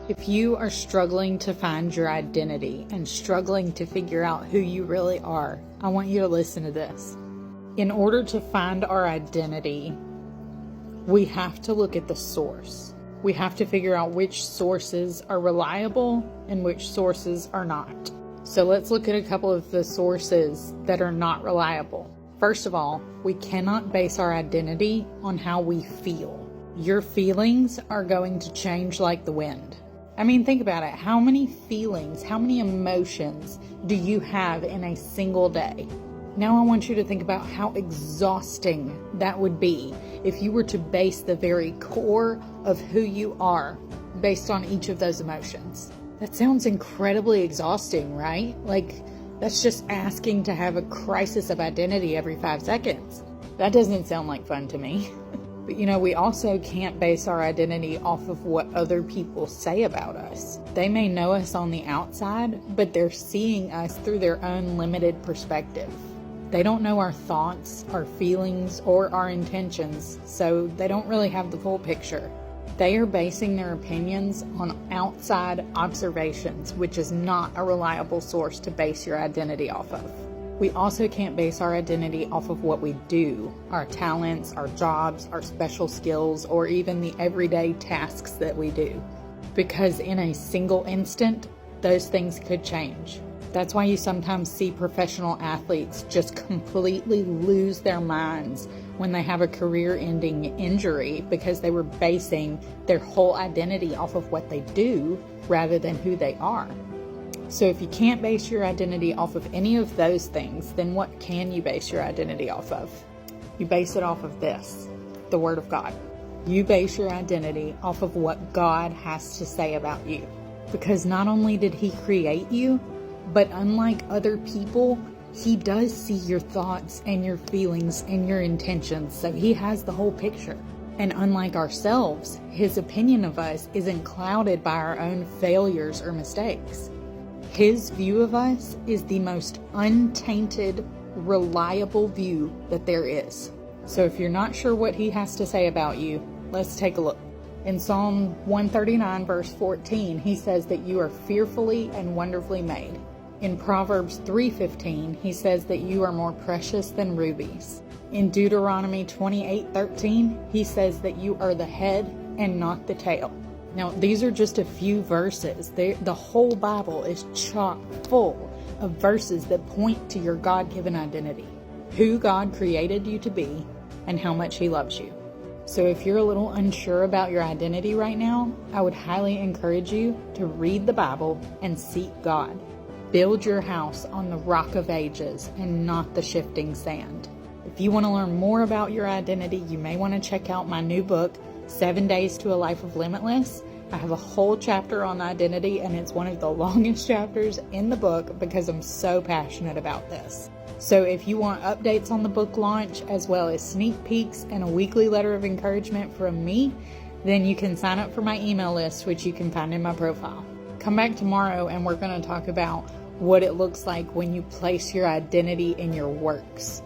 If you are struggling to find your identity and struggling to figure out who you really are, I want you to listen to this. In order to find our identity, we have to look at the source. We have to figure out which sources are reliable and which sources are not. So let's look at a couple of the sources that are not reliable. First of all, we cannot base our identity on how we feel. Your feelings are going to change like the wind. I mean, think about it. How many feelings, how many emotions do you have in a single day? Now I want you to think about how exhausting that would be if you were to base the very core of who you are based on each of those emotions. That sounds incredibly exhausting, right? Like, that's just asking to have a crisis of identity every 5 seconds. That doesn't sound like fun to me. But we also can't base our identity off of what other people say about us. They may know us on the outside, but they're seeing us through their own limited perspective. They don't know our thoughts, our feelings, or our intentions, so they don't really have the full picture. They are basing their opinions on outside observations, which is not a reliable source to base your identity off of. We also can't base our identity off of what we do, our talents, our jobs, our special skills, or even the everyday tasks that we do. Because in a single instant, those things could change. That's why you sometimes see professional athletes just completely lose their minds when they have a career-ending injury because they were basing their whole identity off of what they do rather than who they are. So if you can't base your identity off of any of those things, then what can you base your identity off of? You base it off of this, the Word of God. You base your identity off of what God has to say about you. Because not only did He create you, but unlike other people, He does see your thoughts and your feelings and your intentions, so He has the whole picture. And unlike ourselves, His opinion of us isn't clouded by our own failures or mistakes. His view of us is the most untainted, reliable view that there is. So if you're not sure what He has to say about you, let's take a look. In Psalm 139, verse 14, He says that you are fearfully and wonderfully made. In Proverbs 3:15, He says that you are more precious than rubies. In Deuteronomy 28:13, He says that you are the head and not the tail. Now, these are just a few verses. The whole Bible is chock full of verses that point to your God-given identity, who God created you to be, and how much He loves you. So if you're a little unsure about your identity right now, I would highly encourage you to read the Bible and seek God. Build your house on the rock of ages and not the shifting sand. If you want to learn more about your identity, you may want to check out my new book, 7 Days to a Life of Limitless. I have a whole chapter on identity, and it's one of the longest chapters in the book because I'm so passionate about this. So if you want updates on the book launch, as well as sneak peeks and a weekly letter of encouragement from me, then you can sign up for my email list, which you can find in my profile. Come back tomorrow and we're going to talk about what it looks like when you place your identity in your works.